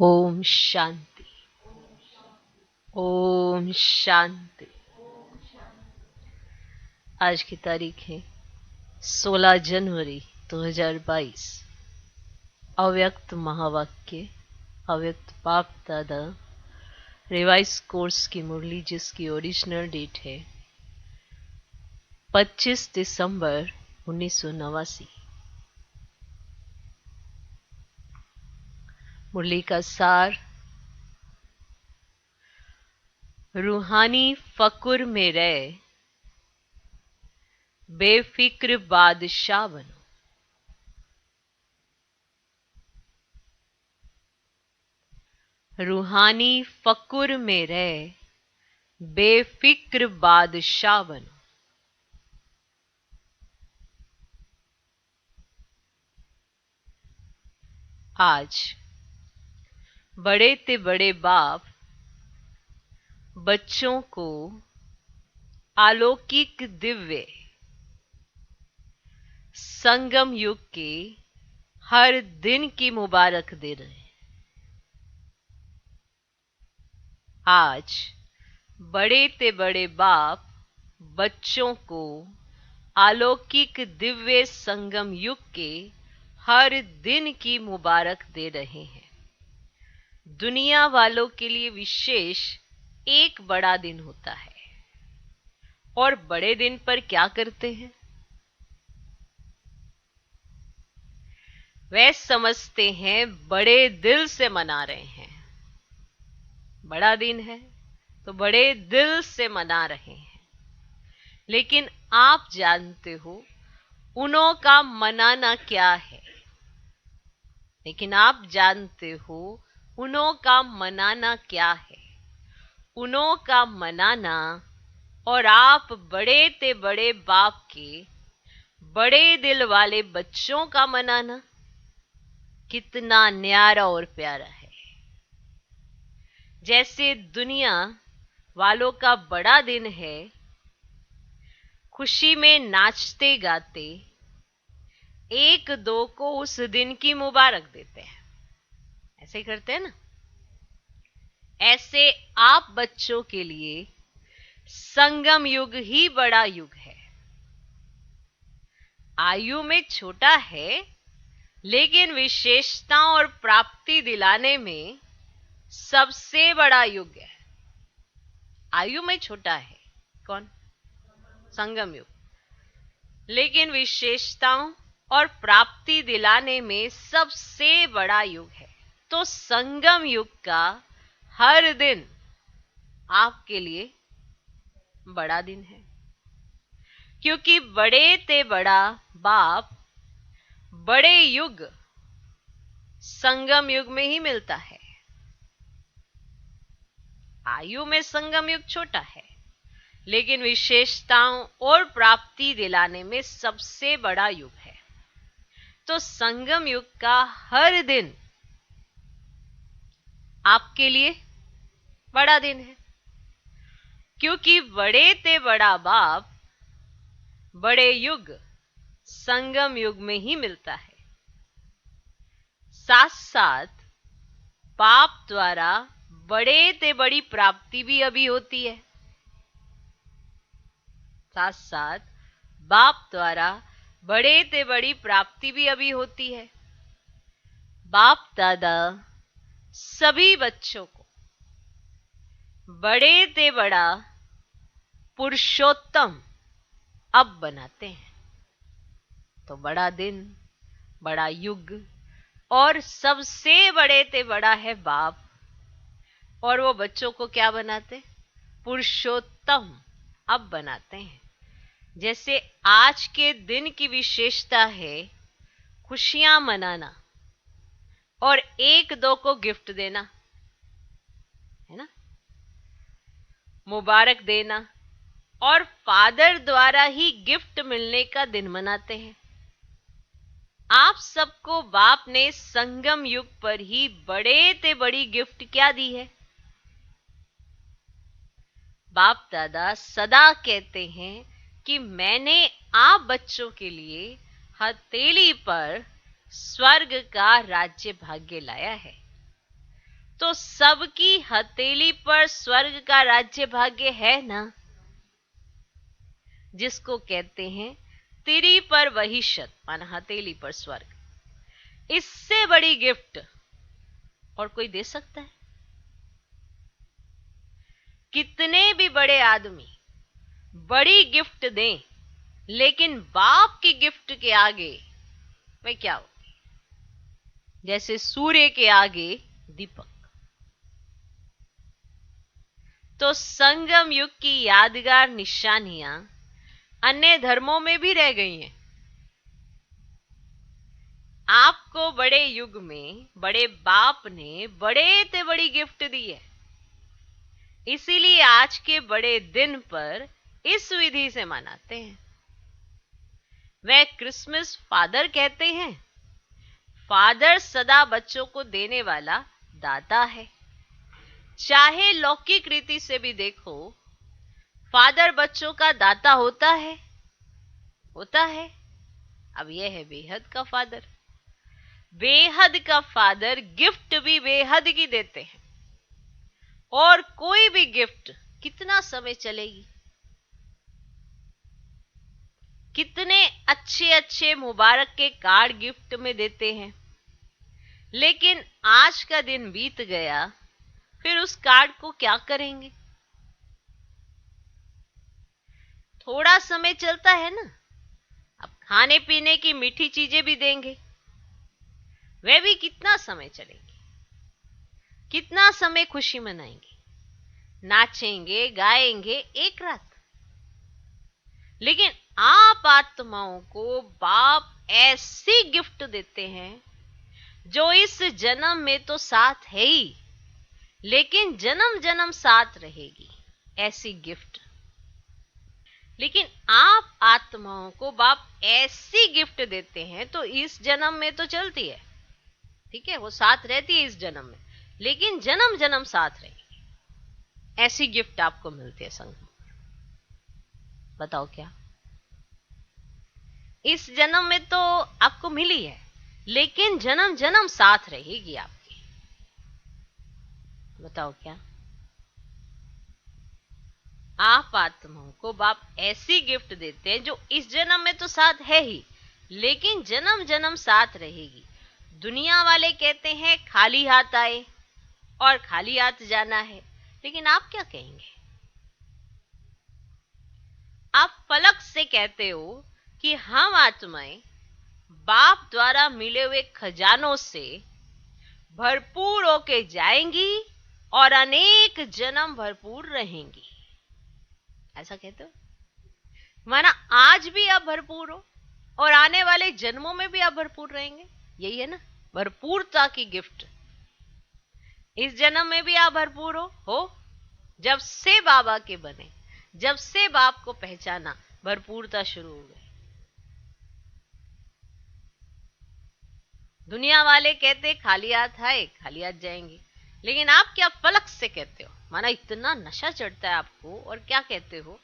ओम शांति। ओम शांति। आज की तारीख है 16 जनवरी 2022। अव्यक्त महावाक्य, अव्यक्त बाप दादा रिवाइज कोर्स की मुरली, जिसकी ओरिजिनल डेट है 25 दिसंबर 1989। मुरली का सार, रूहानी फकुर में रहे बेफिक्र बादशाह बनो। रूहानी फकुर में रहे बेफिक्र बादशाह बनो। आज बड़े ते बड़े बाप बच्चों को अलौकिक दिव्य संगम युग के हर दिन की मुबारक दे रहे हैं। आज बड़े ते बड़े बाप बच्चों को अलौकिक दिव्य संगम युग के हर दिन की मुबारक दे रहे हैं। दुनिया वालों के लिए विशेष एक बड़ा दिन होता है, और बड़े दिन पर क्या करते हैं? वे समझते हैं बड़े दिल से मना रहे हैं। बड़ा दिन है तो बड़े दिल से मना रहे हैं। लेकिन आप जानते हो उन्हों का मनाना क्या है? लेकिन आप जानते हो उन्हों का मनाना क्या है? उन्हों का मनाना और आप बड़े ते बड़े बाप के बड़े दिल वाले बच्चों का मनाना कितना न्यारा और प्यारा है। जैसे दुनिया वालों का बड़ा दिन है, खुशी में नाचते गाते एक दो को उस दिन की मुबारक देते हैं। ऐसे ही करते हैं ना? ऐसे आप बच्चों के लिए संगम युग ही बड़ा युग है। आयु में छोटा है, लेकिन विशेषता और प्राप्ति दिलाने में सबसे बड़ा युग है। आयु में छोटा है कौन? संगम युग। लेकिन विशेषताओं और प्राप्ति दिलाने में सबसे बड़ा युग है। तो संगम युग का हर दिन आपके लिए बड़ा दिन है, क्योंकि बड़े ते बड़ा बाप बड़े युग संगम युग में ही मिलता है। आयु में संगम युग छोटा है, लेकिन विशेषताओं और प्राप्ति दिलाने में सबसे बड़ा युग है। तो संगम युग का हर दिन आपके लिए बड़ा दिन है, क्योंकि बड़े ते बड़ा बाप बड़े युग संगम युग में ही मिलता है। साथ साथ बाप द्वारा बड़े ते बड़ी प्राप्ति भी अभी होती है। साथ साथ बाप द्वारा बड़े ते बड़ी प्राप्ति भी अभी होती है। बाप दादा सभी बच्चों को बड़े ते बड़ा पुरुषोत्तम अब बनाते हैं। तो बड़ा दिन, बड़ा युग और सबसे बड़े ते बड़ा है बाप, और वो बच्चों को क्या बनाते? पुरुषोत्तम अब बनाते हैं। जैसे आज के दिन की विशेषता है खुशियां मनाना और एक दो को गिफ्ट देना, है ना? मुबारक देना और फादर द्वारा ही गिफ्ट मिलने का दिन मनाते हैं। आप सबको बाप ने संगम युग पर ही बड़े ते बड़ी गिफ्ट क्या दी है? बाप दादा सदा कहते हैं कि मैंने आप बच्चों के लिए हथेली पर स्वर्ग का राज्य भाग्य लाया है। तो सबकी हथेली पर स्वर्ग का राज्य भाग्य है ना, जिसको कहते हैं तिरी पर वही शत, माना हथेली पर स्वर्ग। इससे बड़ी गिफ्ट और कोई दे सकता है? कितने भी बड़े आदमी बड़ी गिफ्ट दें, लेकिन बाप की गिफ्ट के आगे वे क्या होगी? जैसे सूर्य के आगे दीपक। तो संगम युग की यादगार निशानियां अन्य धर्मों में भी रह गई हैं। आपको बड़े युग में बड़े बाप ने बड़े से बड़ी गिफ्ट दी है, इसीलिए आज के बड़े दिन पर इस विधि से मनाते हैं। वह क्रिसमस फादर कहते हैं। फादर सदा बच्चों को देने वाला दाता है। चाहे लौकिक रीति से भी देखो, फादर बच्चों का दाता होता है, होता है। अब यह है बेहद का फादर। बेहद का फादर गिफ्ट भी बेहद की देते हैं, और कोई भी गिफ्ट कितना समय चलेगी? कितने अच्छे अच्छे मुबारक के कार्ड गिफ्ट में देते हैं, लेकिन आज का दिन बीत गया, फिर उस कार्ड को क्या करेंगे? थोड़ा समय चलता है ना। अब खाने पीने की मीठी चीजें भी देंगे, वे भी कितना समय चलेंगे? कितना समय खुशी मनाएंगे? नाचेंगे गाएंगे एक रात। लेकिन आप आत्माओं को बाप ऐसी गिफ्ट देते हैं जो इस जन्म में तो साथ है ही, लेकिन जन्म जन्म साथ रहेगी, ऐसी गिफ्ट। लेकिन आप आत्माओं को बाप ऐसी गिफ्ट देते हैं तो इस जन्म में तो चलती है, ठीक है, वो साथ रहती है इस जन्म में, लेकिन जन्म जन्म साथ रहेगी, ऐसी गिफ्ट आपको मिलती है संगम। बताओ क्या? इस जन्म में तो आपको मिली है, लेकिन जन्म जन्म साथ रहेगी आपकी। बताओ क्या? आप आत्माओं को बाप ऐसी गिफ्ट देते हैं जो इस जन्म में तो साथ है ही, लेकिन जन्म जन्म साथ रहेगी। दुनिया वाले कहते हैं खाली हाथ आए और खाली हाथ जाना है, लेकिन आप क्या कहेंगे? आप फलक से कहते हो कि हम आत्माएं बाप द्वारा मिले हुए खजानों से भरपूर होके जाएंगी और अनेक जन्म भरपूर रहेंगी। ऐसा कहते हो? माना आज भी आप भरपूर हो और आने वाले जन्मों में भी आप भरपूर रहेंगे। यही है ना भरपूरता की गिफ्ट। इस जन्म में भी आप भरपूर हो जब से बाबा के बने, जब से बाप को पहचाना, भरपूरता शुरू हो गई। दुनिया वाले कहते खाली हाथ आए खाली हाथ जाएंगे, लेकिन आप क्या फलक से कहते हो? माना इतना नशा चढ़ता है आपको, और क्या कहते हो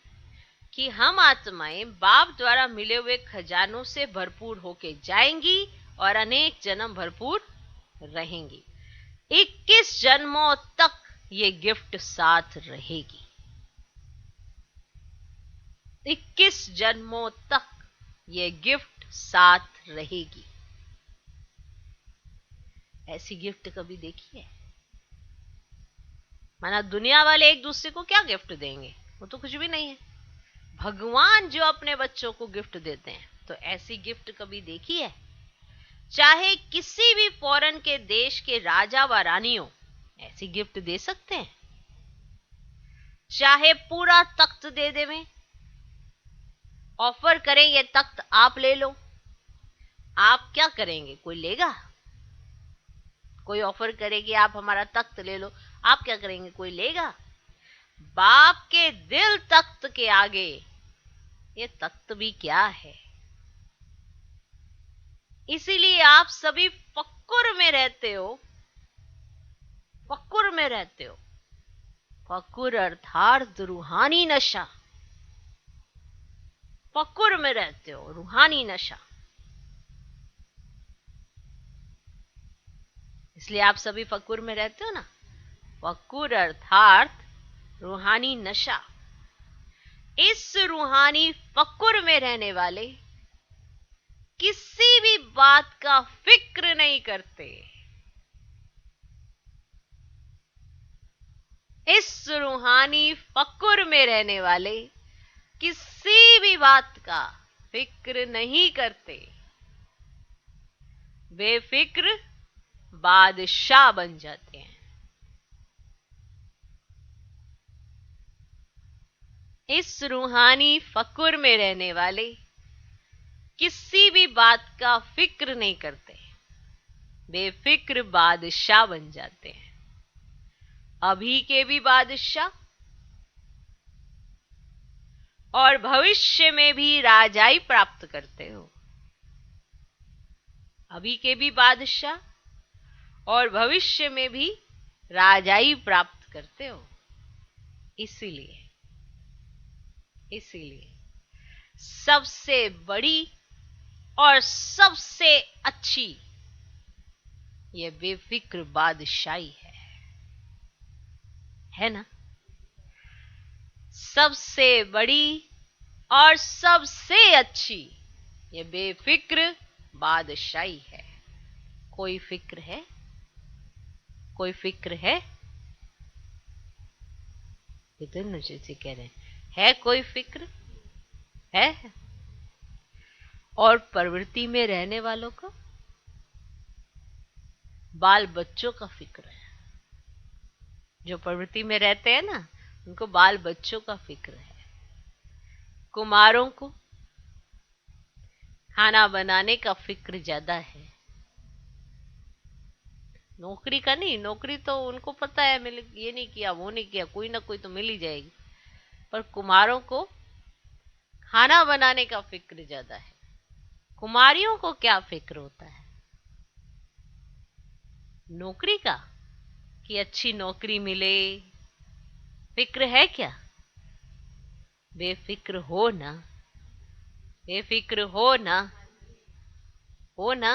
कि हम आत्माएं बाप द्वारा मिले हुए खजानों से भरपूर होके जाएंगी और अनेक जन्म भरपूर रहेंगी। 21 जन्मों तक ये गिफ्ट साथ रहेगी। 21 जन्मों तक ये गिफ्ट साथ रहेगी। ऐसी गिफ्ट कभी देखी है? माना दुनिया वाले एक दूसरे को क्या गिफ्ट देंगे? वो तो कुछ भी नहीं है। भगवान जो अपने बच्चों को गिफ्ट देते हैं, तो ऐसी गिफ्ट कभी देखी है? चाहे किसी भी फॉरेन के देश के राजा व रानियों ऐसी गिफ्ट दे सकते हैं। चाहे पूरा तख्त दे देवें, ऑफर करें ये तख्त आप ले लो, आप क्या करेंगे? कोई लेगा? कोई ऑफर करे कि आप हमारा तख्त ले लो, आप क्या करेंगे? कोई लेगा? बाप के दिल तख्त के आगे ये तख्त भी क्या है? इसीलिए आप सभी फक्कुर में रहते हो। फक्कुर में रहते हो। फक्कुर अर्थात रूहानी नशा। फक्कुर में रहते हो, रूहानी नशा। इसलिए आप सभी फक्कुर में रहते हो ना। फक्कुर अर्थात रूहानी नशा। इस रूहानी फक्कुर में रहने वाले किसी भी बात का फिक्र नहीं करते। इस रूहानी फक्कुर में रहने वाले किसी भी बात का फिक्र नहीं करते। बेफिक्र बादशाह बन जाते हैं। इस रूहानी फक्कुर में रहने वाले किसी भी बात का फिक्र नहीं करते। बेफिक्र बादशाह बन जाते हैं। अभी के भी बादशाह और भविष्य में भी राजाई प्राप्त करते हो। अभी के भी बादशाह और भविष्य में भी राजाई प्राप्त करते हो। इसीलिए सबसे बड़ी और सबसे अच्छी ये बेफिक्र बादशाही है ना। सबसे बड़ी और सबसे अच्छी ये बेफिक्र बादशाही है। कोई फिक्र है? कोई फिक्र है? इतने नीचे से कह रहे है कोई फिक्र है? और प्रवृत्ति में रहने वालों को बाल बच्चों का फिक्र है। जो प्रवृत्ति में रहते हैं ना, उनको बाल बच्चों का फिक्र है। कुमारों को खाना बनाने का फिक्र ज्यादा है। नौकरी का नहीं, नौकरी तो उनको पता है मिल, ये नहीं किया वो नहीं किया, कोई ना कोई तो मिल ही जाएगी। पर कुमारों को खाना बनाने का फिक्र ज्यादा है। कुमारियों को क्या फिक्र होता है? नौकरी का, कि अच्छी नौकरी मिले। फिक्र है क्या? बेफिक्र हो ना, बेफिक्र हो ना, हो ना।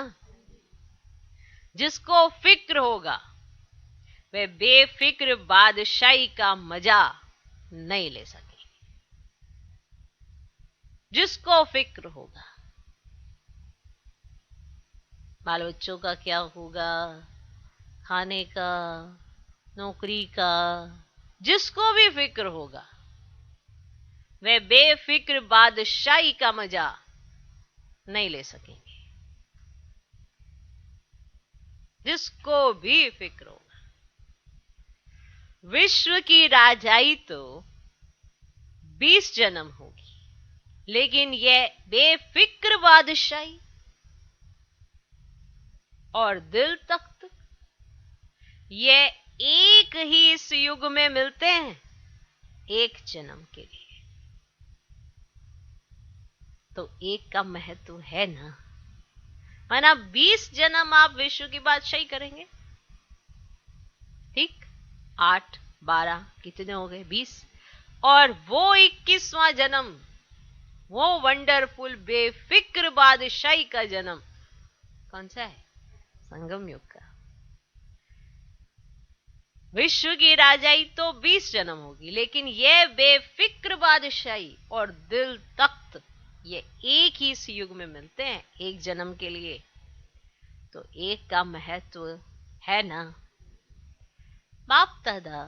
जिसको फिक्र होगा वह बेफिक्र बादशाही का मजा नहीं ले सकेंगे। जिसको फिक्र होगा बाल बच्चों का क्या होगा, खाने का, नौकरी का, जिसको भी फिक्र होगा वह बेफिक्र बादशाही का मजा नहीं ले सकेंगे। जिसको भी फिक्र होगा। विश्व की राजाई तो 20 जन्म होगी, लेकिन यह बेफिक्र बादशाही और दिल तख्त यह एक ही इस युग में मिलते हैं, एक जन्म के लिए। तो एक का महत्व है ना। माना 20 जन्म आप विश्व की बादशाही करेंगे, ठीक, 8 12 कितने हो गए? 20। और वो 21वां जन्म, वो वंडरफुल बेफिक्र बादशाही का जन्म कौन सा है? संगम युग का। विश्व की राजाई तो 20 जन्म होगी, लेकिन यह बेफिक्र बादशाही और दिल तख्त ये एक ही इस युग में मिलते हैं, एक जन्म के लिए। तो एक का महत्व है ना। बाप दादा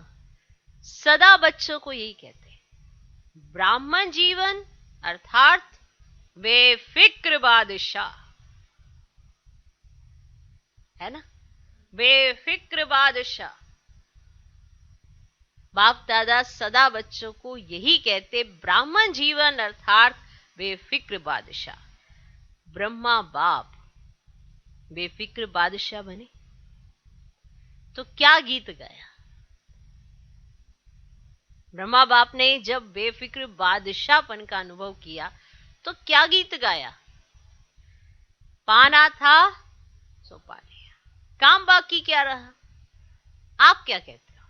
सदा बच्चों को यही कहते हैं, ब्राह्मण जीवन अर्थात बेफिक्र बादशाह है ना, बेफिक्र बादशाह। बाप दादा सदा बच्चों को यही कहते, ब्राह्मण जीवन अर्थात बेफिक्र बादशाह। ब्रह्मा बाप बेफिक्र बादशाह बने तो क्या गीत गाया? ब्रह्मा बाप ने जब बेफिक्र बादशाहपन का अनुभव किया तो क्या गीत गाया? पाना था सो पा लिया, काम बाकी क्या रहा? आप क्या कहते हो?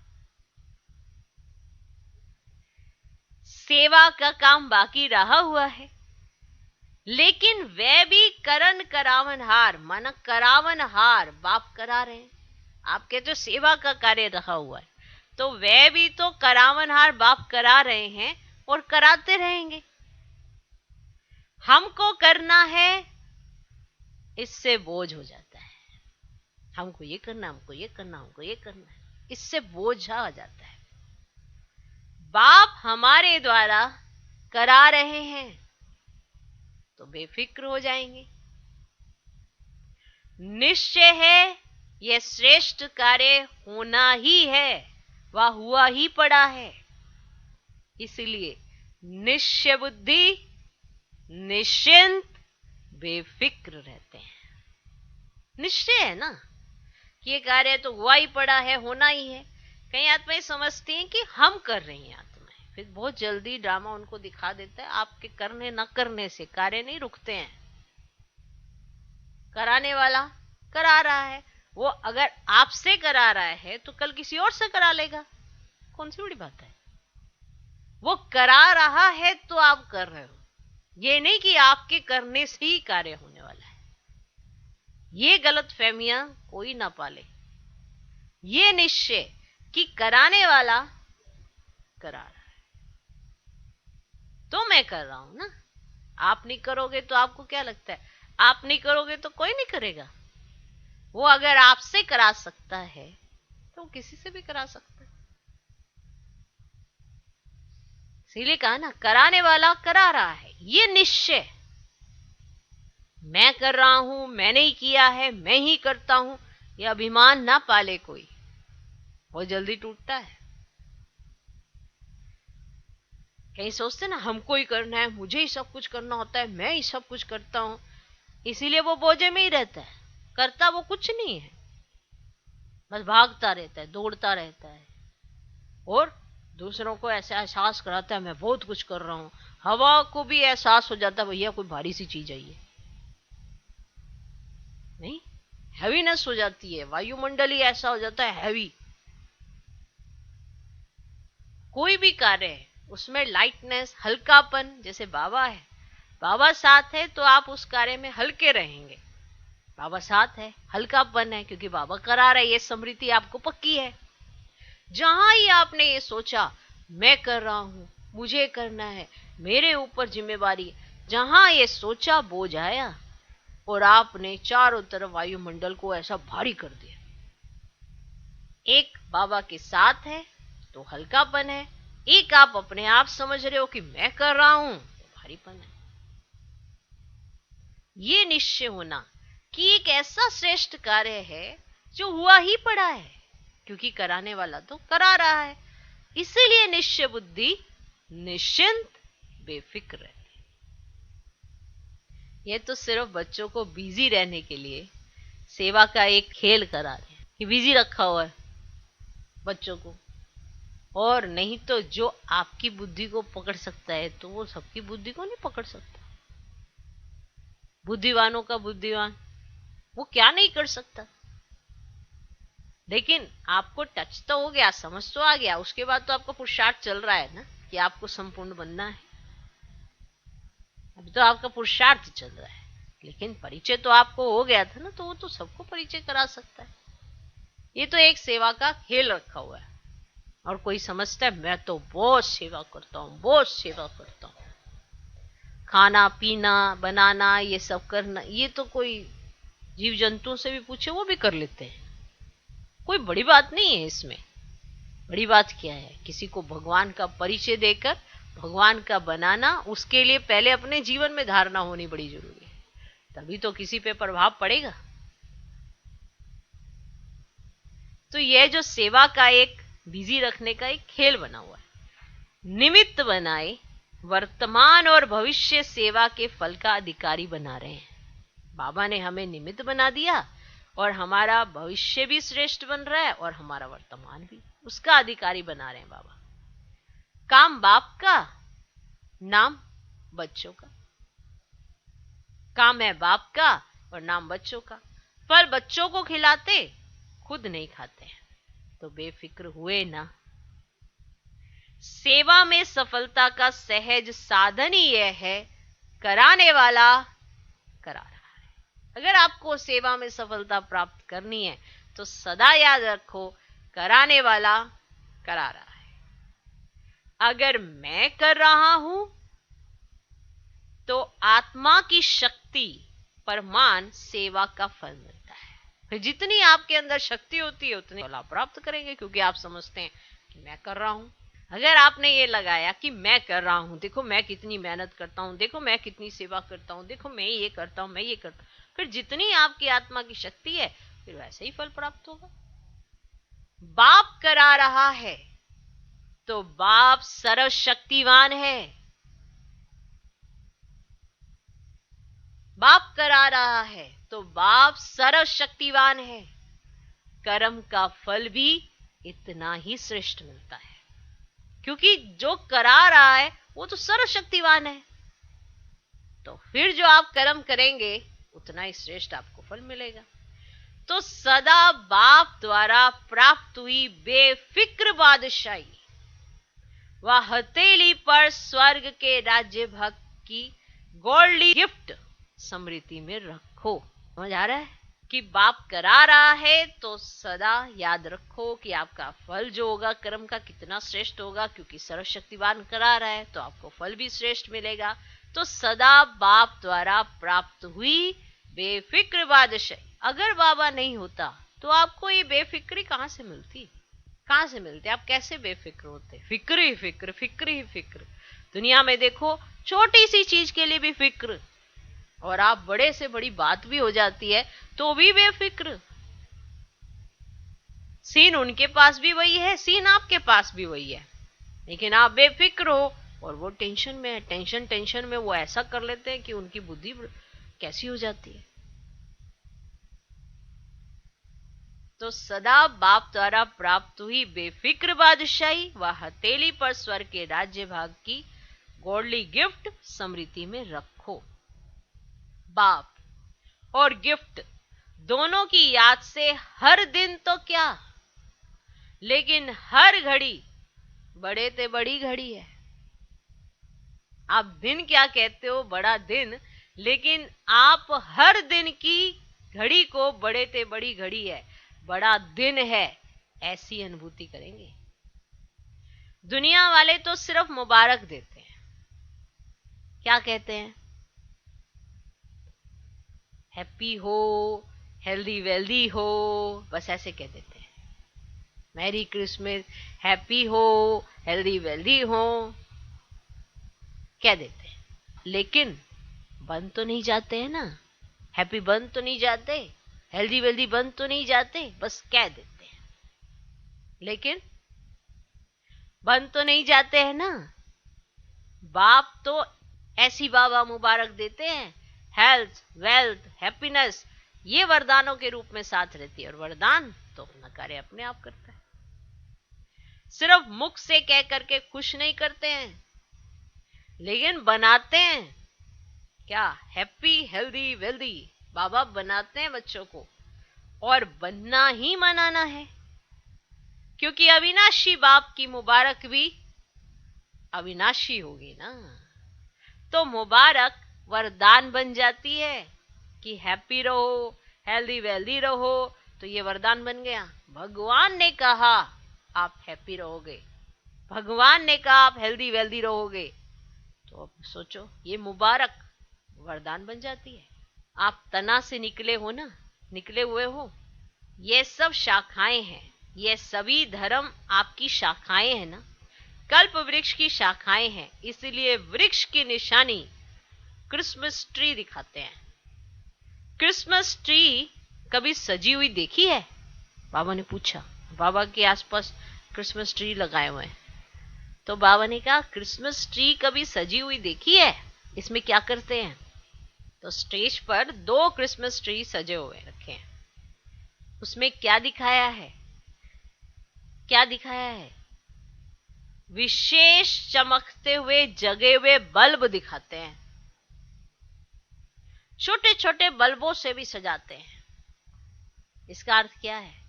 सेवा का काम बाकी रहा हुआ है, लेकिन वह भी करन करावन हार, मन करावन हार बाप करा रहे हैं। आप कहते हो सेवा का कार्य रहा हुआ है, तो वे भी तो करावनहार बाप करा रहे हैं और कराते रहेंगे। हमको करना है, इससे बोझ हो जाता है। हमको ये करना, हमको ये करना, हमको ये करना है, इससे बोझा आ जाता है। बाप हमारे द्वारा करा रहे हैं तो बेफिक्र हो जाएंगे। निश्चय है यह श्रेष्ठ कार्य होना ही है, वह हुआ ही पड़ा है। इसलिए निश्चय बुद्धि निश्चिंत बेफिक्र रहते हैं। निश्चय है ना कि ये कार्य तो हुआ ही पड़ा है, होना ही है। कई आत्माएं समझती हैं कि हम कर रही हैं आत्माएं, फिर बहुत जल्दी ड्रामा उनको दिखा देता है। आपके करने न करने से कार्य नहीं रुकते हैं। कराने वाला करा रहा है, वो अगर आपसे करा रहा है तो कल किसी और से करा लेगा, कौन सी बड़ी बात है। वो करा रहा है तो आप कर रहे हो, ये नहीं कि आपके करने से ही कार्य होने वाला है। ये गलत फहमियां कोई ना पाले। ये निश्चय कि कराने वाला करा रहा है तो मैं कर रहा हूं ना। आप नहीं करोगे तो आपको क्या लगता है, आप नहीं करोगे तो कोई नहीं करेगा। वो अगर आपसे करा सकता है तो किसी से भी करा सकता है। इसीलिए कहा ना, कराने वाला करा रहा है, ये निश्चय। मैं कर रहा हूं, मैंने ही किया है, मैं ही करता हूं, ये अभिमान ना पाले कोई, वो जल्दी टूटता है। कहीं सोचते ना हमको ही करना है, मुझे ही सब कुछ करना होता है, मैं ही सब कुछ करता हूं, इसीलिए वो बोझे में ही रहता है। करता वो कुछ नहीं है, बस भागता रहता है, दौड़ता रहता है और दूसरों को ऐसा एहसास कराता है मैं बहुत कुछ कर रहा हूं। हवा को भी एहसास हो जाता है भैया कोई भारी सी चीज है ये, नहीं, हैवीनेस हो जाती है। वायुमंडल ही ऐसा हो जाता है हैवी। कोई भी कार्य है उसमें लाइटनेस, हल्कापन। जैसे बाबा है, बाबा साथ है तो आप उस कार्य में हल्के रहेंगे। बाबा साथ है, हल्कापन है, क्योंकि बाबा करा रहे, ये स्मृति आपको पक्की है। जहां ही आपने ये सोचा मैं कर रहा हूं, मुझे करना है, मेरे ऊपर जिम्मेवारी है, जहां ये सोचा बोझ आया और आपने चारों तरफ वायुमंडल को ऐसा भारी कर दिया। एक बाबा के साथ है तो हल्कापन है, एक आप अपने आप समझ रहे हो कि मैं कर रहा हूं तो भारीपन है। ये निश्चय होना कि एक ऐसा श्रेष्ठ कार्य है जो हुआ ही पड़ा है, क्योंकि कराने वाला तो करा रहा है। इसीलिए निश्चय बुद्धि निश्चिंत बेफिक्र रहती। ये तो सिर्फ बच्चों को बिजी रहने के लिए सेवा का एक खेल करा रहे हैं कि बिजी रखा हुआ है बच्चों को, और नहीं तो जो आपकी बुद्धि को पकड़ सकता है तो वो सबकी बुद्धि को नहीं पकड़ सकता। बुद्धिवानों का बुद्धिवान वो क्या नहीं कर सकता। लेकिन आपको टच तो हो गया, समझ तो आ गया, उसके बाद तो आपका पुरुषार्थ चल रहा है ना कि आपको संपूर्ण बनना है। अभी तो आपका पुरुषार्थ चल रहा है, लेकिन परिचय तो आपको हो गया था ना, तो वो तो सबको परिचय करा सकता है। ये तो एक सेवा का खेल रखा हुआ है। और कोई समझता है मैं तो बहुत सेवा करता हूँ, बहुत सेवा करता हूँ, खाना पीना बनाना ये सब करना, ये तो कोई जीव जंतुओं से भी पूछे वो भी कर लेते हैं। कोई बड़ी बात नहीं है इसमें। बड़ी बात क्या है, किसी को भगवान का परिचय देकर भगवान का बनाना, उसके लिए पहले अपने जीवन में धारणा होनी बड़ी जरूरी है, तभी तो किसी पे प्रभाव पड़ेगा। तो यह जो सेवा का एक बिजी रखने का एक खेल बना हुआ है, निमित्त बनाए वर्तमान और भविष्य सेवा के फल का अधिकारी बना रहे हैं। बाबा ने हमें निमित्त बना दिया और हमारा भविष्य भी श्रेष्ठ बन रहा है और हमारा वर्तमान भी, उसका अधिकारी बना रहे हैं बाबा। काम बाप का, नाम बच्चों का। काम है बाप का और नाम बच्चों का। फल बच्चों को खिलाते, खुद नहीं खाते हैं, तो बेफिक्र हुए ना। सेवा में सफलता का सहज साधन ही यह है, कराने वाला करा रहा है। अगर आपको सेवा में सफलता प्राप्त करनी है तो सदा याद रखो, कराने वाला करा रहा है। अगर मैं कर रहा हूं तो आत्मा की शक्ति परमान सेवा का फल मिलता है। फिर जितनी आपके अंदर शक्ति होती है उतनी लाभ प्राप्त करेंगे, क्योंकि आप समझते हैं कि मैं कर रहा हूं। अगर आपने ये लगाया कि मैं कर रहा हूं, देखो मैं कितनी मेहनत करता हूं, देखो मैं कितनी सेवा करता हूं, देखो मैं ये करता हूं, मैं ये करता हूं, फिर जितनी आपकी आत्मा की शक्ति है फिर वैसे ही फल प्राप्त होगा। बाप करा रहा है तो बाप सर्वशक्तिवान है। बाप करा रहा है तो बाप सर्वशक्तिवान है। कर्म का फल भी इतना ही श्रेष्ठ मिलता है, क्योंकि जो करा रहा है वो तो सर्वशक्तिवान है। तो फिर जो आप कर्म करेंगे उतना ही श्रेष्ठ आपको फल मिलेगा। तो सदा बाप द्वारा प्राप्त हुई बेफिक्र बादशाही व हथेली पर स्वर्ग के राज्य भक्त की गोल्डी गिफ्ट स्मृति में रखो। समझ आ रहा है कि बाप करा रहा है तो सदा याद रखो कि आपका फल जो होगा कर्म का कितना श्रेष्ठ होगा, क्योंकि सर्वशक्तिवान करा रहा है तो आपको फल भी श्रेष्ठ मिलेगा। तो सदा बाप द्वारा प्राप्त हुई बेफिक्र बादशाही। अगर बाबा नहीं होता तो आपको ये बेफिक्री कहां से मिलती, कहां से मिलते? आप कैसे बेफिक्र होते? फिक्र ही फिक्र, फिक्र ही फिक्र। दुनिया में देखो छोटी सी चीज के लिए भी फिक्र, और आप बड़े से बड़ी बात भी हो जाती है तो भी बेफिक्र। सीन उनके पास भी वही है, सीन आपके पास भी वही है, लेकिन आप बेफिक्र हो और वो टेंशन में है। टेंशन में वो ऐसा कर लेते हैं कि उनकी बुद्धि कैसी हो जाती है। तो सदा बाप द्वारा प्राप्त हुई बेफिक्र बादशाही व हथेली पर स्वर्ग के राज्य भाग की गॉडली गिफ्ट स्मृति में रखो। बाप और गिफ्ट दोनों की याद से हर दिन तो क्या, लेकिन हर घड़ी बड़े ते बड़ी घड़ी है। आप दिन क्या कहते हो, बड़ा दिन, लेकिन आप हर दिन की घड़ी को बड़े ते बड़ी घड़ी है, बड़ा दिन है, ऐसी अनुभूति करेंगे। दुनिया वाले तो सिर्फ मुबारक देते हैं। क्या कहते हैं? हैप्पी हो, हेल्दी वेल्दी हो, बस ऐसे कह देते हैं। मैरी क्रिसमस, हैप्पी हो, हेल्दी वेल्दी हो, कह देते हैं। लेकिन बन तो नहीं जाते हैं ना, हैप्पी बन तो नहीं जाते, हेल्दी वेल्दी बन तो नहीं जाते, बस कह देते हैं। लेकिन बन तो नहीं जाते हैं ना। बाप तो ऐसी बाबा मुबारक देते हैं, हेल्थ, वेल्थ, हैप्पीनेस, ये वरदानों के रूप में साथ रहती है। और वरदान तो अपना कार्य अपने आप करता है। सिर्फ मुख से कह करके खुश नहीं करते हैं, लेकिन बनाते हैं क्या? हैप्पी, हेल्दी, वेल्दी बाबा बनाते हैं बच्चों को, और बनना ही मनाना है, क्योंकि अविनाशी बाप की मुबारक भी अविनाशी होगी ना। तो मुबारक वरदान बन जाती है कि हैप्पी रहो, हेल्दी वेल्दी रहो, तो ये वरदान बन गया। भगवान ने कहा आप हैप्पी रहोगे, भगवान ने कहा आप हेल्दी वेल्दी रहोगे, तो अब सोचो ये मुबारक वरदान बन जाती है। आप तना से निकले हो ना, निकले हुए हो, ये सब शाखाएं हैं, ये सभी धर्म आपकी शाखाएं हैं ना, कल्प वृक्ष की शाखाएं हैं। इसलिए वृक्ष की निशानी क्रिसमस ट्री दिखाते हैं। क्रिसमस ट्री कभी सजी हुई देखी है? बाबा ने पूछा। बाबा के आसपास क्रिसमस ट्री लगाए हुए हैं, तो बाबा ने कहा क्रिसमस ट्री कभी सजी हुई देखी है? इसमें क्या करते हैं? तो स्टेज पर 2 क्रिसमस ट्री सजे हुए रखे हैं। उसमें क्या दिखाया है? क्या दिखाया है? विशेष चमकते हुए जगे हुए बल्ब दिखाते हैं। छोटे छोटे बल्बों से भी सजाते हैं। इसका अर्थ क्या है?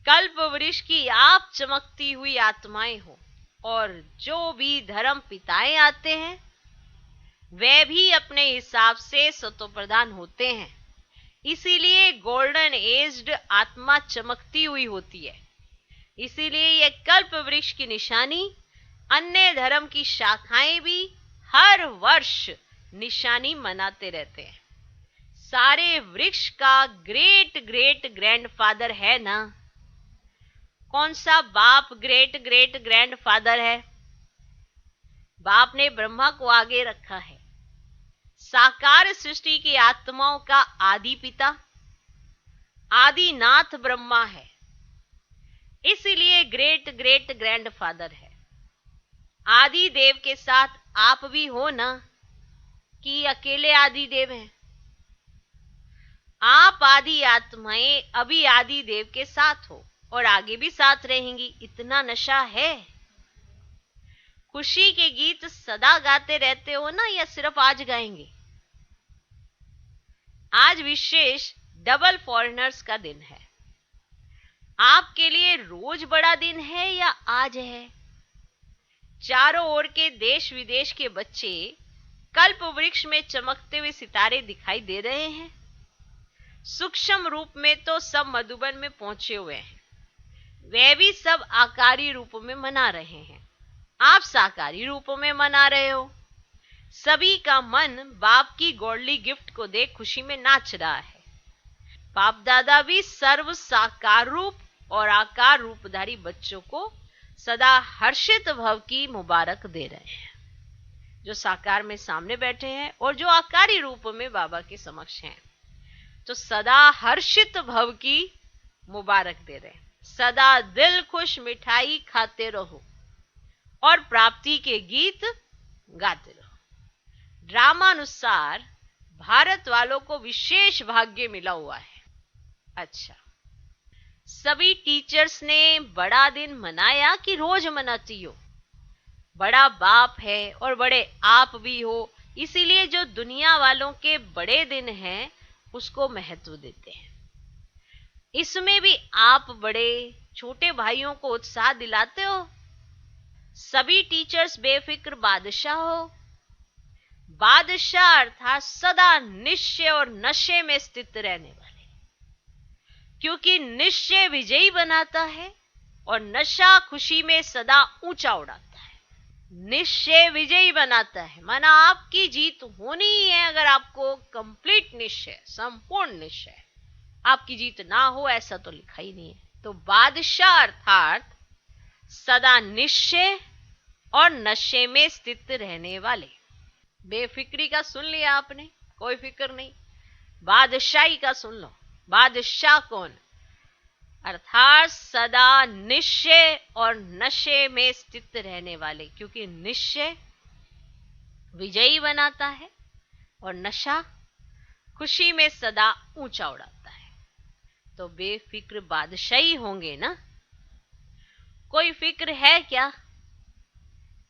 कल्प वृक्ष की आप चमकती हुई आत्माएं हो, और जो भी धर्म पिताएं आते हैं वे भी अपने हिसाब से सतो प्रधान होते हैं। इसीलिए गोल्डन एज्ड आत्मा चमकती हुई होती है। इसीलिए ये कल्प वृक्ष की निशानी अन्य धर्म की शाखाएं भी हर वर्ष निशानी मनाते रहते हैं। सारे वृक्ष का ग्रेट ग्रेट ग्रैंडफादर है ना? कौन सा बाप ग्रेट ग्रेट ग्रैंडफादर है? बाप ने ब्रह्मा को आगे रखा है। साकार सृष्टि की आत्माओं का आदि पिता आदिनाथ ब्रह्मा है, इसलिए ग्रेट ग्रेट ग्रैंडफादर है। आदि देव के साथ आप भी हो ना, कि अकेले आदि देव हैं? आप आदि आत्माएं अभी आदि देव के साथ हो और आगे भी साथ रहेंगी। इतना नशा है। खुशी के गीत सदा गाते रहते हो ना, या सिर्फ आज गाएंगे? आज विशेष डबल फॉरेनर्स का दिन है। आपके लिए रोज बड़ा दिन है या आज है? चारों ओर के देश विदेश के बच्चे कल्प वृक्ष में चमकते हुए सितारे दिखाई दे रहे हैं। सूक्ष्म रूप में तो सब मधुबन में पहुंचे हुए हैं, वे भी सब आकारी रूप में मना रहे हैं। आप साकारी रूपों में मना रहे हो। सभी का मन बाप की गॉडली गिफ्ट को देख खुशी में नाच रहा है। बाप दादा भी सर्व साकार रूप और आकार रूपधारी बच्चों को सदा हर्षित भव की मुबारक दे रहे हैं, जो साकार में सामने बैठे हैं और जो आकारी रूप में बाबा के समक्ष हैं। तो सदा हर्षित भव की मुबारक दे रहे हैं। सदा दिल खुश मिठाई खाते रहो और प्राप्ति के गीत गाते रहो। ड्रामानुसार भारत वालों को विशेष भाग्य मिला हुआ है। अच्छा, सभी टीचर्स ने बड़ा दिन मनाया कि रोज मनाती हो? बड़ा बाप है और बड़े आप भी हो, इसीलिए जो दुनिया वालों के बड़े दिन हैं उसको महत्व देते हैं। इसमें भी आप बड़े छोटे भाइयों को उत्साह दिलाते हो। सभी टीचर्स बेफिक्र बादशाह हो। बादशाह अर्थात सदा निश्चय और नशे में स्थित रहने वाले, क्योंकि निश्चय विजयी बनाता है और नशा खुशी में सदा ऊंचा उड़ाता है। निश्चय विजयी बनाता है, माना आपकी जीत होनी ही है। अगर आपको कंप्लीट निश्चय, संपूर्ण निश्चय, आपकी जीत ना हो ऐसा तो लिखा ही नहीं है। तो बादशाह अर्थात सदा निश्चय और नशे में स्थित रहने वाले। बेफिक्री का सुन लिया आपने, कोई फिक्र नहीं। बादशाही का सुन लो। बादशाह कौन? अर्थात सदा निश्चय और नशे में स्थित रहने वाले, क्योंकि निश्चय विजयी बनाता है और नशा खुशी में सदा ऊंचा उड़ाता है। तो बेफिक्र बादशाही होंगे ना। कोई फिक्र है क्या?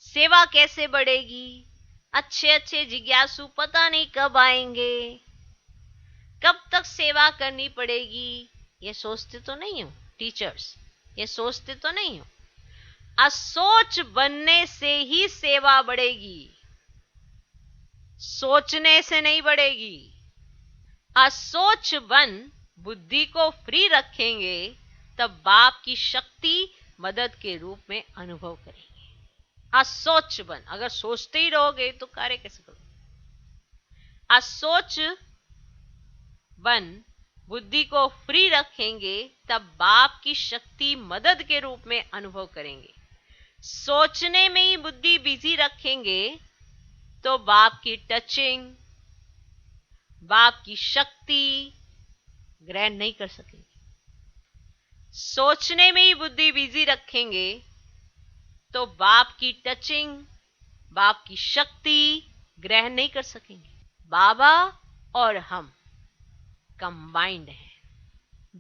सेवा कैसे बढ़ेगी? अच्छे अच्छे जिज्ञासु पता नहीं कब आएंगे, कब तक सेवा करनी पड़ेगी, ये सोचते तो नहीं हो टीचर्स? ये सोचते तो नहीं हो? असोच बनने से ही सेवा बढ़ेगी, सोचने से नहीं बढ़ेगी। असोच बन बुद्धि को फ्री रखेंगे तब बाप की शक्ति मदद के रूप में अनुभव करेंगे। असोच बन, अगर सोचते ही रहोगे तो कार्य कैसे करोगे? असोच बन बुद्धि को फ्री रखेंगे तब बाप की शक्ति मदद के रूप में अनुभव करेंगे। सोचने में ही बुद्धि बिजी रखेंगे तो बाप की टचिंग, बाप की शक्ति ग्रहण नहीं कर सकेंगे। सोचने में ही बुद्धि बिजी रखेंगे तो बाप की टचिंग, बाप की शक्ति ग्रहण नहीं कर सकेंगे। बाबा और हम कंबाइंड हैं।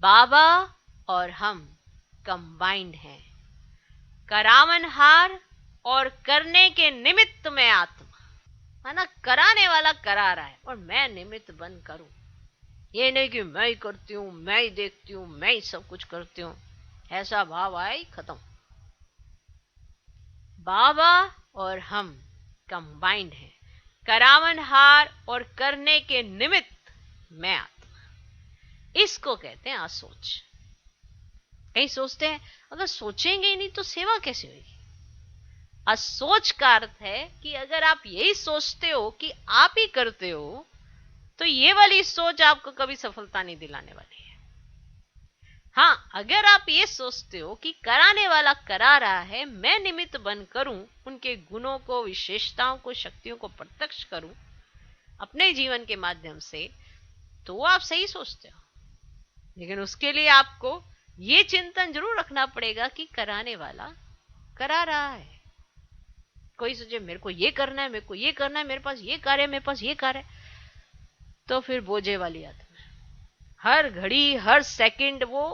बाबा और हम कंबाइंड हैं। करावनहार और करने के निमित्त में आत्मा, है ना? कराने वाला करा रहा है और मैं निमित्त बन करूं। ये नहीं कि मैं ही करती हूं, मैं ही देखती हूं, मैं ही सब कुछ करती हूं, ऐसा भाव आया ही खत्म। बाबा और हम कंबाइंड हैं। करावनहार और करने के निमित्त मैं आत्मा, इसको कहते हैं असोच। कई सोचते हैं अगर सोचेंगे ही नहीं तो सेवा कैसे होगी। असोच का अर्थ है कि अगर आप यही सोचते हो कि आप ही करते हो तो ये वाली सोच आपको कभी सफलता नहीं दिलाने वाली है। हाँ, अगर आप ये सोचते हो कि कराने वाला करा रहा है, मैं निमित्त बन करूं, उनके गुणों को, विशेषताओं को, शक्तियों को प्रत्यक्ष करूं अपने जीवन के माध्यम से, तो आप सही सोचते हो। लेकिन उसके लिए आपको ये चिंतन जरूर रखना पड़ेगा कि कराने वाला करा रहा है। कोई सोचे मेरे को ये करना है, मेरे को ये करना है, मेरे पास ये कार्य है, मेरे पास ये कार्य है, तो फिर बोझे वाली आत्मा है। हर घड़ी हर सेकंड वो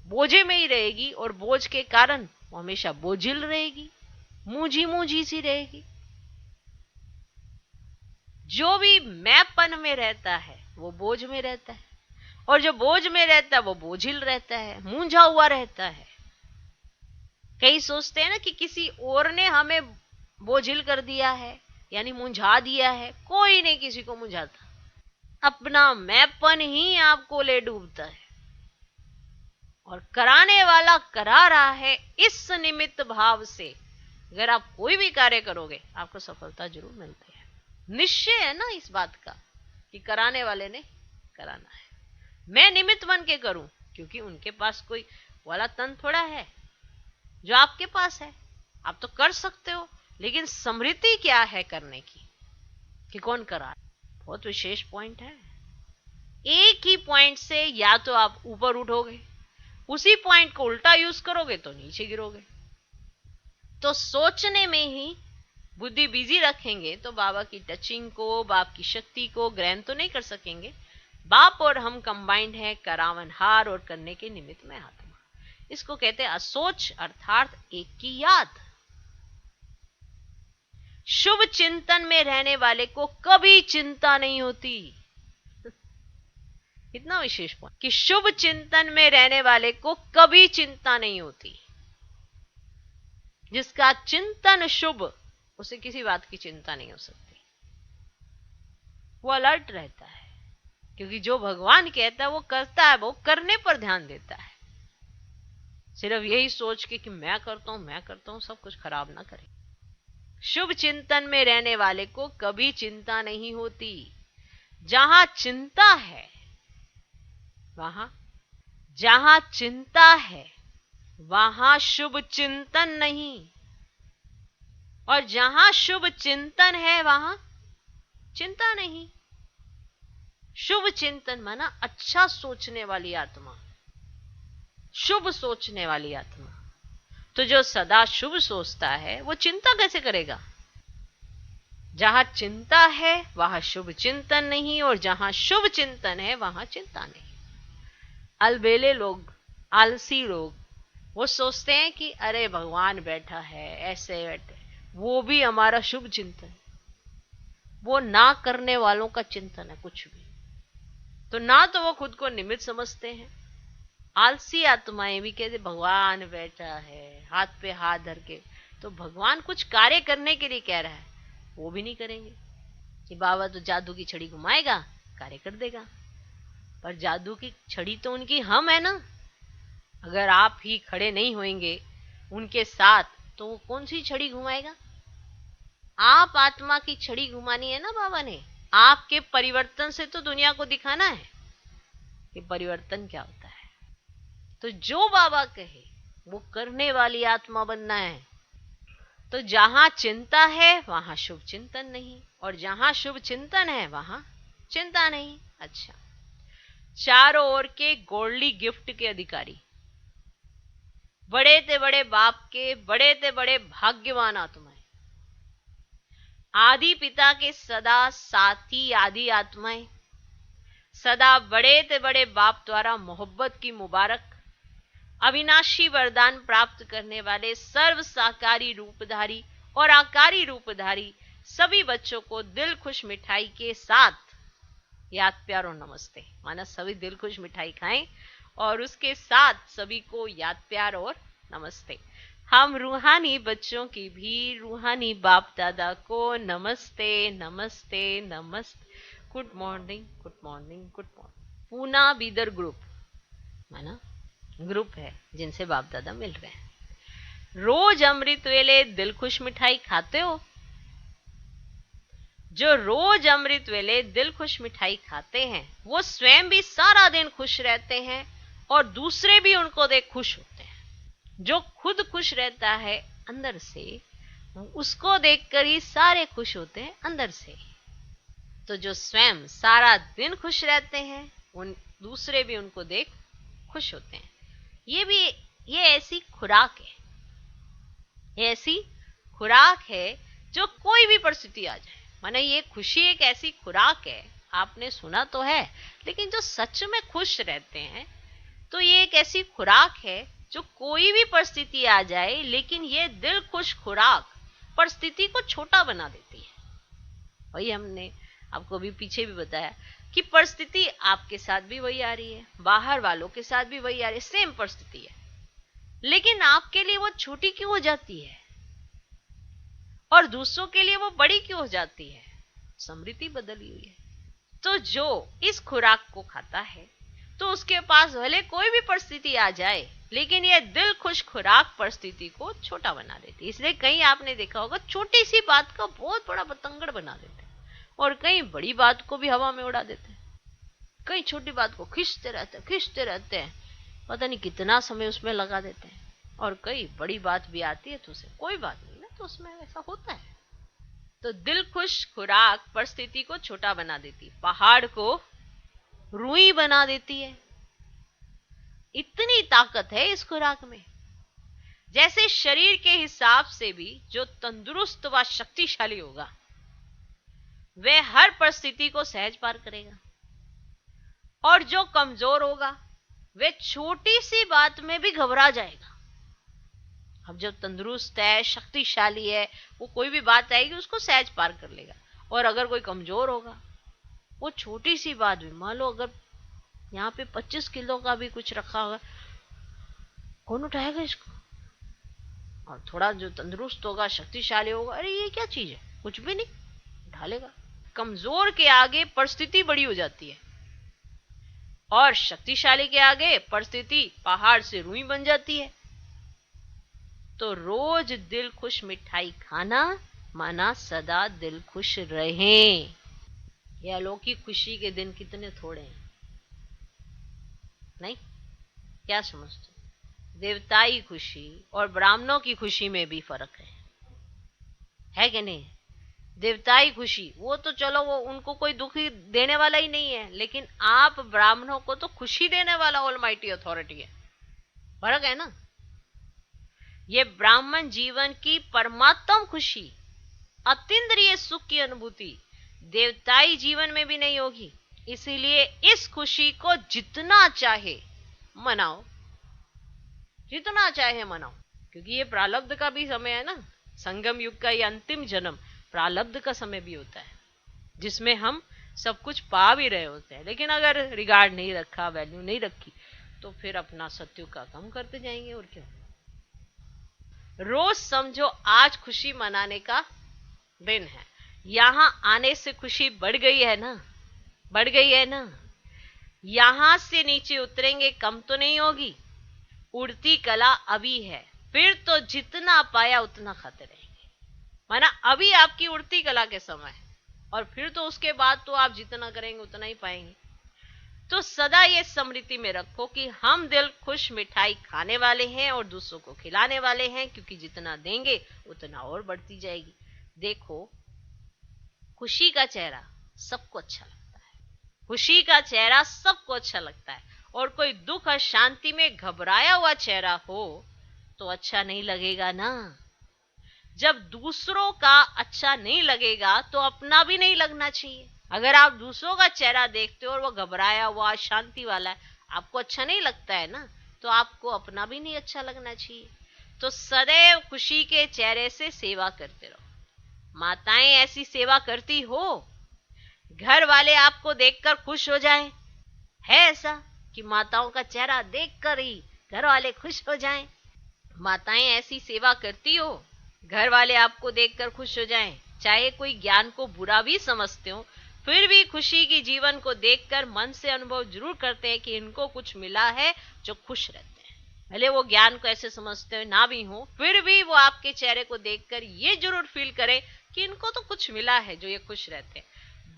बोझे में ही रहेगी और बोझ के कारण वो हमेशा बोझिल रहेगी, मूझी मूझी सी रहेगी। जो भी मैंपन में रहता है वो बोझ में रहता है, और जो बोझ में रहता है वो बोझिल रहता है, मूंझा हुआ रहता है। कई सोचते हैं ना कि किसी और ने हमें बोझिल कर दिया है, यानी मुंझा दिया है। कोई नहीं किसी को मुंझाता, अपना मैंपन ही आपको ले डूबता है। और कराने वाला करा रहा है, इस निमित्त भाव से अगर आप कोई भी कार्य करोगे आपको सफलता जरूर मिलती है। निश्चय है ना इस बात का कि कराने वाले ने कराना है, मैं निमित्त बन के करूं, क्योंकि उनके पास कोई वाला तन थोड़ा है जो आपके पास है। आप तो कर सकते हो, लेकिन समृद्धि क्या है करने की कि कौन करा, बहुत विशेष पॉइंट है। एक ही पॉइंट से या तो आप ऊपर उठोगे, उसी पॉइंट को उल्टा यूज करोगे तो नीचे गिरोगे। तो सोचने में ही बुद्धि बिजी रखेंगे तो बाबा की टचिंग को, बाप की शक्ति को ग्रहण तो नहीं कर सकेंगे। बाप और हम कंबाइंड हैं, करावनहार और करने के निमित्त में आत्मा। इसको कहते हैं असोच, अर्थात एक की याद। शुभ चिंतन में रहने वाले को कभी चिंता नहीं होती। इतना विशेष पॉइंट कि शुभ चिंतन में रहने वाले को कभी चिंता नहीं होती। जिसका चिंतन शुभ, उसे किसी बात की चिंता नहीं हो सकती। वो अलर्ट रहता है, क्योंकि जो भगवान कहता है वो करता है, वो करने पर ध्यान देता है। सिर्फ यही सोच के कि मैं करता हूं, सब कुछ खराब ना करे। शुभ चिंतन में रहने वाले को कभी चिंता नहीं होती। जहां चिंता है वहां, जहां चिंता है वहां शुभ चिंतन नहीं, और जहां शुभ चिंतन है वहां चिंता नहीं। शुभ चिंतन माना अच्छा सोचने वाली आत्मा, शुभ सोचने वाली आत्मा। तो जो सदा शुभ सोचता है वो चिंता कैसे करेगा। जहां चिंता है वहां शुभ चिंतन नहीं, और जहां शुभ चिंतन है वहां चिंता नहीं। अलबेले लोग, आलसी लोग, वो सोचते हैं कि अरे भगवान बैठा है, ऐसे बैठे, वो भी हमारा शुभ चिंतन। वो ना करने वालों का चिंतन है कुछ भी। तो ना तो वो खुद को निमित्त समझते हैं। आलसी आत्माएं भी कहते भगवान बैठा है हाथ पे हाथ धर के, तो भगवान कुछ कार्य करने के लिए कह रहा है, वो भी नहीं करेंगे। कि बाबा तो जादू की छड़ी घुमाएगा, कार्य कर देगा, पर जादू की छड़ी तो उनकी हम है ना। अगर आप ही खड़े नहीं होंगे उनके साथ तो वो कौन सी छड़ी घुमाएगा। आप आत्मा की छड़ी घुमानी है ना बाबा ने। आपके परिवर्तन से तो दुनिया को दिखाना है कि परिवर्तन क्या होता है। तो जो बाबा कहे वो करने वाली आत्मा बनना है। तो जहां चिंता है वहां शुभ चिंतन नहीं, और जहां शुभ चिंतन है वहां चिंता नहीं। अच्छा, चारों ओर के गोल्डी गिफ्ट के अधिकारी, बड़े ते बड़े बाप के, बड़े ते बड़े भाग्यवान आत्माएं, आदि पिता के सदा साथी आदि आत्माएं, सदा बड़े ते बड़े बाप द्वारा मोहब्बत की मुबारक अविनाशी वरदान प्राप्त करने वाले सर्व साकारी रूपधारी और आकारी रूपधारी सभी बच्चों को दिल खुश मिठाई के साथ याद प्यार और नमस्ते। माना सभी दिल खुश मिठाई खाएं और उसके साथ सभी को याद प्यार और नमस्ते। हम रूहानी बच्चों की भी रूहानी बाप दादा को नमस्ते नमस्ते नमस्ते। Good morning good morning good morning. Poona Bidar group माना ग्रुप है जिनसे बाप दादा मिल रहे हैं। रोज अमृत वेले दिल खुश मिठाई खाते हो? जो रोज अमृत वेले दिल खुश मिठाई खाते हैं वो स्वयं भी सारा दिन खुश रहते हैं और दूसरे भी उनको देख खुश होते हैं। जो खुद खुश रहता है अंदर से, उसको देखकर ही सारे खुश होते हैं अंदर से। तो जो स्वयं सारा दिन खुश रहते हैं, उन दूसरे भी उनको देख खुश होते हैं। ये ऐसी खुराक है, ये ऐसी खुराक है जो कोई भी परिस्थिति आ जाए, माने ये खुशी एक ऐसी खुराक है, आपने सुना तो है, लेकिन जो सच में खुश रहते हैं तो ये एक ऐसी खुराक है जो कोई भी परिस्थिति आ जाए, लेकिन ये दिल खुश खुराक परिस्थिति को छोटा बना देती है। वही हमने आपको भी पीछे भी बताया कि परिस्थिति आपके साथ भी वही आ रही है, बाहर वालों के साथ भी वही आ रही है, सेम परिस्थिति है, लेकिन आपके लिए वो छोटी क्यों हो जाती है और दूसरों के लिए वो बड़ी क्यों हो जाती है? समृद्धि बदली हुई है। तो जो इस खुराक को खाता है तो उसके पास भले कोई भी परिस्थिति आ जाए, लेकिन यह दिल खुश खुराक परिस्थिति को छोटा बना देती है। इसलिए कहीं आपने देखा होगा छोटी सी बात का बहुत बड़ा बतंगड़ बना देते हैं, और कई बड़ी बात को भी हवा में उड़ा देते हैं। कई छोटी बात को खींचते रहते हैं, पता नहीं कितना समय उसमें लगा देते हैं, और कई बड़ी बात भी आती है तो उसे कोई बात नहीं ना, तो उसमें ऐसा होता है। तो दिल खुश खुराक परिस्थिति को छोटा बना देती, पहाड़ को रुई बना देती है। इतनी ताकत है इस खुराक में। जैसे शरीर के हिसाब से भी जो तंदुरुस्त व शक्तिशाली होगा वह हर परिस्थिति को सहज पार करेगा, और जो कमजोर होगा वह छोटी सी बात में भी घबरा जाएगा। अब जब तंदुरुस्त है, शक्तिशाली है, वो कोई भी बात आएगी उसको सहज पार कर लेगा। और अगर कोई कमजोर होगा, वो छोटी सी बात भी, मान लो अगर यहाँ पे 25 किलो का भी कुछ रखा होगा, कौन उठाएगा इसको? और थोड़ा जो तंदुरुस्त होगा, शक्तिशाली होगा, अरे ये क्या चीज है, कुछ भी नहीं, उठा लेगा। कमजोर के आगे परिस्थिति बड़ी हो जाती है, और शक्तिशाली के आगे परिस्थिति पहाड़ से रुई बन जाती है। तो रोज दिल खुश मिठाई खाना माना सदा दिल खुश रहे। ये अलौकिक खुशी के दिन कितने थोड़े हैं, नहीं? क्या समझते? देवताई खुशी और ब्राह्मणों की खुशी में भी फर्क है कि नहीं? देवताई खुशी वो तो चलो, वो उनको कोई दुखी देने वाला ही नहीं है, लेकिन आप ब्राह्मणों को तो खुशी देने वाला ऑलमाइटी अथॉरिटी है। फर्क है ना? ये ब्राह्मण जीवन की परमात्म खुशी, अतीन्द्रिय सुख की अनुभूति देवताई जीवन में भी नहीं होगी। इसीलिए इस खुशी को जितना चाहे मनाओ, जितना चाहे मनाओ, क्योंकि ये प्रारब्ध का भी समय है ना। संगम युग का ये अंतिम जन्म प्रारब्ध का समय भी होता है, जिसमें हम सब कुछ पा भी रहे होते हैं, लेकिन अगर रिगार्ड नहीं रखा, वैल्यू नहीं रखी, तो फिर अपना सत्य का कम करते जाएंगे। और क्या, रोज समझो आज खुशी मनाने का दिन है। यहां आने से खुशी बढ़ गई है ना, बढ़ गई है ना। यहां से नीचे उतरेंगे कम तो नहीं होगी। उड़ती कला अभी है, फिर तो जितना पाया उतना खाते रहेंगे। माना अभी आपकी उड़ती कला के समय है, और फिर तो उसके बाद तो आप जितना करेंगे उतना ही पाएंगे। तो सदा ये स्मृति में रखो कि हम दिल खुश मिठाई खाने वाले हैं और दूसरों को खिलाने वाले हैं, क्योंकि जितना देंगे उतना और बढ़ती जाएगी। देखो, खुशी का चेहरा सबको अच्छा लगता है, खुशी का चेहरा सबको अच्छा लगता है, और कोई दुख और शांति में घबराया हुआ चेहरा हो तो अच्छा नहीं लगेगा ना। जब दूसरों का अच्छा नहीं लगेगा तो अपना भी नहीं लगना चाहिए। अगर आप दूसरों का चेहरा देखते हो और वो घबराया हुआ, शांति वाला है, आपको अच्छा नहीं लगता है ना, तो आपको अपना भी नहीं अच्छा लगना चाहिए। तो सदैव खुशी के चेहरे से सेवा करते रहो। माताएं ऐसी सेवा करती हो, घर वाले आपको देखकर खुश हो जाएं। है ऐसा कि माताओं का चेहरा देखकर ही घर वाले खुश हो जाएं? माताएं ऐसी सेवा करती हो, घर वाले आपको देखकर खुश हो जाएं। चाहे कोई ज्ञान को बुरा भी समझते हो, फिर भी खुशी की जीवन को देखकर मन से अनुभव जरूर करते हैं कि इनको कुछ मिला है, जो खुश रहते हैं। भले वो ज्ञान को ऐसे समझते हो ना भी हो, फिर भी वो आपके चेहरे को देखकर ये जरूर फील करे कि इनको तो कुछ मिला है जो ये खुश रहते हैं।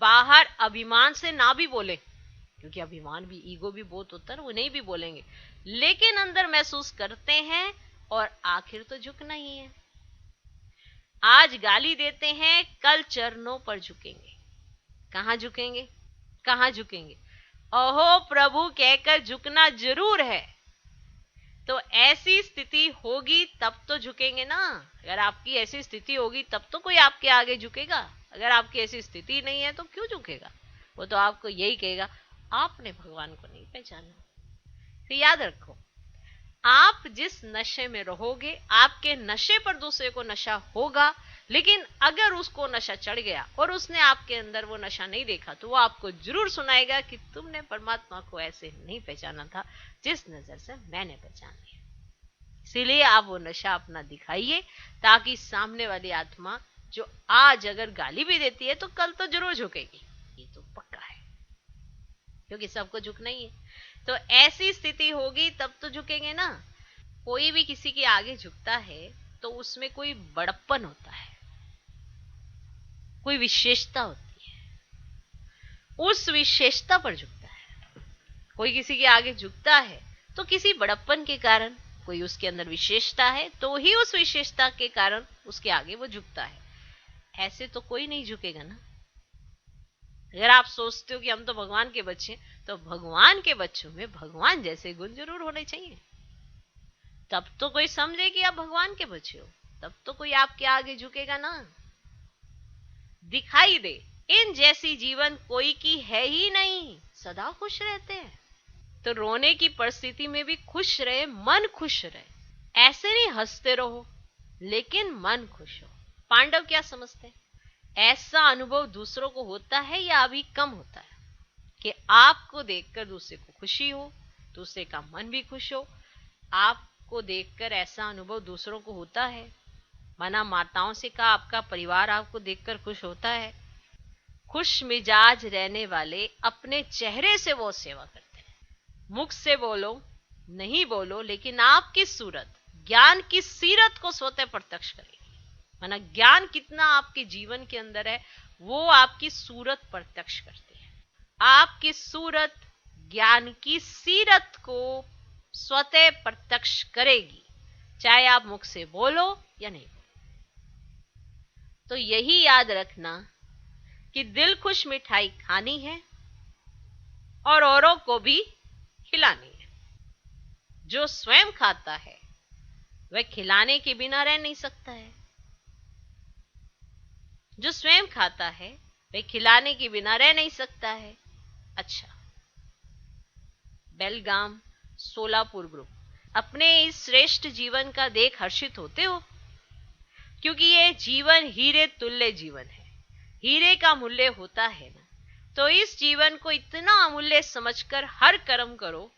बाहर अभिमान से ना भी बोले, क्योंकि अभिमान भी, ईगो भी बहुत होता है, वो नहीं भी बोलेंगे, लेकिन अंदर महसूस करते हैं और आखिर तो झुकना ही है। आज गाली देते हैं, कल चरणों पर झुकेंगे। कहां झुकेंगे? कहां झुकेंगे? अहो प्रभु कहकर झुकना जरूर है। तो ऐसी स्थिति होगी तब तो झुकेंगे ना। अगर आपकी ऐसी स्थिति होगी तब तो कोई आपके आगे झुकेगा। अगर आपकी ऐसी स्थिति नहीं है तो क्यों झुकेगा? वो तो आपको यही कहेगा, आपने भगवान को नहीं पहचाना। तो याद रखो, आप जिस नशे में रहोगे, आपके नशे पर दूसरे को नशा होगा, लेकिन अगर उसको नशा चढ़ गया और उसने आपके अंदर वो नशा नहीं देखा, तो वो आपको जरूर सुनाएगा कि तुमने परमात्मा को ऐसे नहीं पहचाना था जिस नजर से मैंने पहचान लिया। इसीलिए आप वो नशा अपना दिखाइए, ताकि सामने वाली आत्मा जो आज अगर गाली भी देती है तो कल तो जरूर झुकेगी। ये तो पक्का है, क्योंकि सबको झुकना ही है। तो ऐसी स्थिति होगी तब तो झुकेंगे ना। कोई भी किसी के आगे झुकता है तो उसमें कोई बड़प्पन होता है, कोई विशेषता होती है, उस विशेषता पर झुकता है। कोई किसी के आगे झुकता है तो किसी बड़प्पन के कारण, कोई उसके अंदर विशेषता है तो ही उस विशेषता के कारण उसके आगे वो झुकता है। ऐसे तो कोई नहीं झुकेगा ना। अगर आप सोचते हो कि हम तो भगवान के बच्चे हैं, तो भगवान के बच्चों में भगवान जैसे गुण जरूर होने चाहिए। तब तो कोई समझे कि आप भगवान के बच्चे हो, तब तो कोई आपके आगे झुकेगा ना। दिखाई दे इन जैसी जीवन कोई की है ही नहीं, सदा खुश रहते हैं। तो रोने की परिस्थिति में भी खुश रहे, मन खुश रहे। ऐसे नहीं हंसते रहो, लेकिन मन खुश हो। पांडव क्या समझते हैं? ऐसा अनुभव दूसरों को होता है या अभी कम होता है कि आपको देखकर दूसरे को खुशी हो, दूसरे का मन भी खुश हो। आपको देखकर ऐसा अनुभव दूसरों को होता है। माना माताओं से कहा, आपका परिवार आपको देखकर खुश होता है। खुश मिजाज रहने वाले अपने चेहरे से वो सेवा करते हैं। मुख से बोलो नहीं बोलो, लेकिन आपकी सूरत, ज्ञान की सीरत को स्वतः प्रत्यक्ष करेगी। माना ज्ञान कितना आपके जीवन के अंदर है, वो आपकी सूरत प्रत्यक्ष करती है। आपकी सूरत ज्ञान की सीरत को स्वतः प्रत्यक्ष करेगी, चाहे आप मुख से बोलो या नहीं बोलो। तो यही याद रखना कि दिल खुश मिठाई खानी है और औरों को भी खिलानी है। जो स्वयं खाता है वह खिलाने के बिना रह नहीं सकता है। जो स्वयं खाता है वह खिलाने के बिना रह नहीं सकता है। अच्छा, बेलगाम सोलापुर ग्रुप, अपने इस श्रेष्ठ जीवन का देख हर्षित होते हो? क्योंकि ये जीवन हीरे तुल्य जीवन है। हीरे का मूल्य होता है ना, तो इस जीवन को इतना अमूल्य समझकर हर कर्म करो।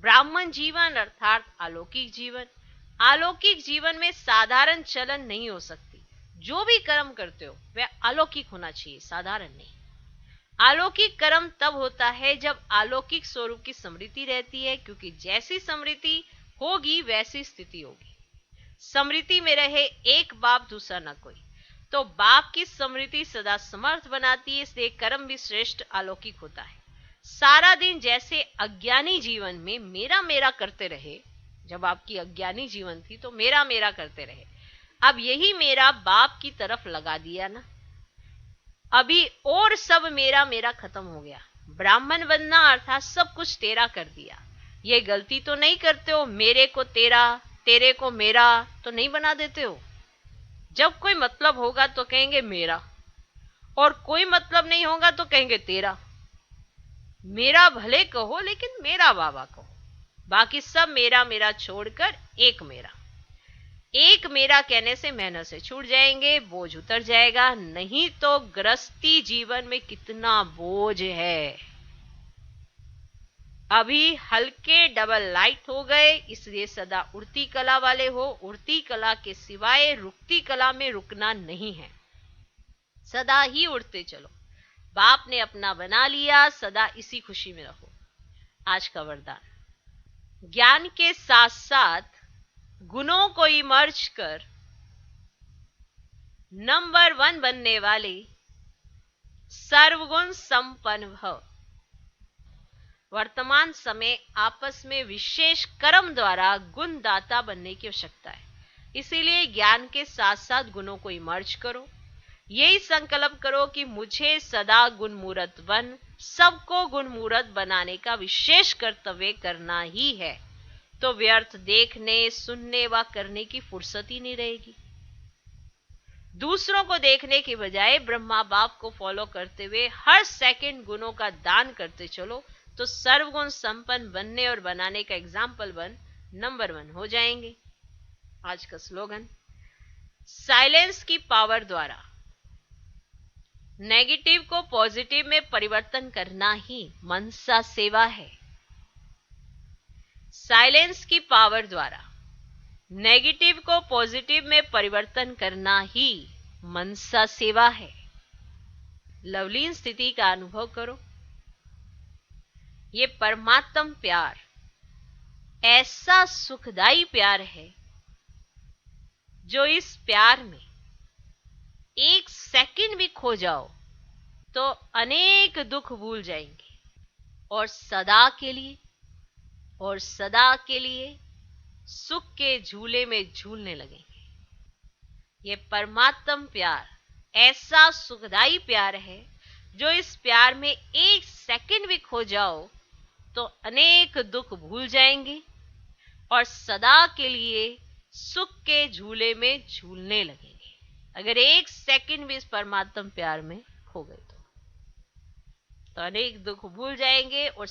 ब्राह्मण जीवन अर्थात अलौकिक जीवन। अलौकिक जीवन में साधारण चलन नहीं हो सकती। जो भी कर्म करते हो वह अलौकिक होना चाहिए, साधारण नहीं। अलौकिक कर्म तब होता है जब अलौकिक स्वरूप की स्मृति रहती है, क्योंकि जैसी स्मृति होगी वैसी स्थिति होगी। स्मृति में रहे एक बाप दूसरा न कोई, तो बाप की स्मृति सदा समर्थ बनाती है, इसलिए कर्म भी श्रेष्ठ अलौकिक होता है। सारा दिन जैसे अज्ञानी जीवन में मेरा मेरा करते रहे, जब आपकी अज्ञानी जीवन थी तो मेरा मेरा करते रहे, अब यही मेरा बाप की तरफ लगा दिया ना, अभी और सब मेरा मेरा खत्म हो गया। ब्राह्मण बनना अर्थात सब कुछ तेरा कर दिया। ये गलती तो नहीं करते हो, मेरे को तेरा तेरे को मेरा तो नहीं बना देते हो। जब कोई मतलब होगा तो कहेंगे मेरा, और कोई मतलब नहीं होगा तो कहेंगे तेरा। मेरा भले कहो लेकिन मेरा बाबा कहो, बाकी सब मेरा मेरा छोड़कर एक मेरा। एक मेरा कहने से मेहनत से छूट जाएंगे, बोझ उतर जाएगा। नहीं तो गृहस्थी जीवन में कितना बोझ है। अभी हल्के डबल लाइट हो गए, इसलिए सदा उड़ती कला वाले हो। उड़ती कला के सिवाय रुकती कला में रुकना नहीं है, सदा ही उड़ते चलो। बाप ने अपना बना लिया, सदा इसी खुशी में रहो। आज का वरदान, ज्ञान के साथ साथ गुणों को इमर्ज कर नंबर 1 बनने वाले सर्वगुण संपन्न भव। वर्तमान समय आपस में विशेष कर्म द्वारा गुणदाता बनने की आवश्यकता है। इसीलिए ज्ञान के साथ साथ गुणों को इमर्ज करो। यही संकल्प करो कि मुझे सदा गुणमूर्त बन सबको गुणमूर्त बनाने का विशेष कर्तव्य करना ही है। तो व्यर्थ देखने, सुनने व करने की फुर्सत ही नहीं रहेगी। दूसरों को देखने के बजाय ब्रह्मा बाप को फॉलो करते हुए हर सेकंड गुणों का दान करते चलो, तो सर्वगुण संपन्न बनने और बनाने का एग्जाम्पल बन नंबर 1 हो जाएंगे। आज का स्लोगन, साइलेंस की पावर द्वारा नेगेटिव को पॉजिटिव में परिवर्तन करना ही मनसा सेवा है। साइलेंस की पावर द्वारा नेगेटिव को पॉजिटिव में परिवर्तन करना ही मनसा सेवा है। लवलीन स्थिति का अनुभव करो। ये परमात्म प्यार ऐसा सुखदाई प्यार है, जो इस प्यार में एक सेकंड भी खो जाओ तो अनेक दुख भूल जाएंगे और सदा के लिए सुख के झूले में झूलने लगेंगे। ये परमात्म प्यार ऐसा सुखदाई प्यार है, जो इस प्यार में एक सेकंड भी खो जाओ तो अनेक दुख भूल जाएंगे और सदा के लिए सुख के झूले में झूलने लगेंगे। अगर एक सेकंड भी इस परमात्म प्यार में खो गए तो अनेक दुख भूल जाएंगे और